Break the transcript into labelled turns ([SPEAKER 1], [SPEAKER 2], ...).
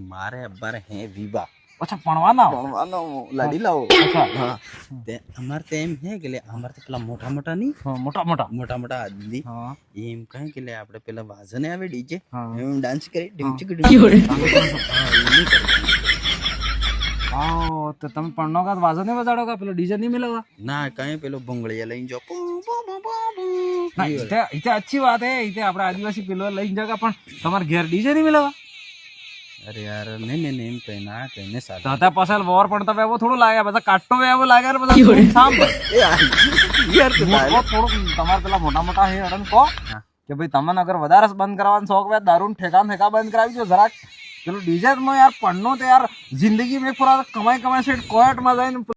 [SPEAKER 1] મારે અબ્બારે હે વિવાહ
[SPEAKER 2] અચ્છા ભણવાના
[SPEAKER 1] લાડી લાવો અમારે તો એમ હે કે અમારે તો પેલા મોટા મોટા નહીં મોટા આદમી એમ કહે કે આપણે પેલા વાજને આવે ડીજે એમ ડાન્સ કરી
[SPEAKER 2] તો તમે પણનો કા વાજો નહીં બજાડો કા પેલો ડીજે નહીં મિલેगा
[SPEAKER 1] ના કहीं પેલો ભૂંગળિયા લઈને જો
[SPEAKER 2] इथे अच्छी बात है इथे આપણે આદિવાસી પેલો લઈને જગા પણ તમાર ઘેર ડીજે નહીં મિલેगा
[SPEAKER 1] અરે યાર નહીં એમ કઈ ના કઈને સાથ
[SPEAKER 2] દાદા પાછળ વોર પણ તો એવો થોડું લાગે બધા કાટો એવો લાગે ને બધા સામ
[SPEAKER 1] યાર
[SPEAKER 2] થોડું તમાર પેલા મોટા હે અડન કો કે ભાઈ તમને અગર વધારે બંધ કરવાનો શોખ હોય દારૂ ઠેકા બંધ કરાવી દો જરાક પેલું ડીજે માં યાર પણનો તો યાર જિંદગી મેં પૂરા કમાઈ સેટ કોયટ માં જઈને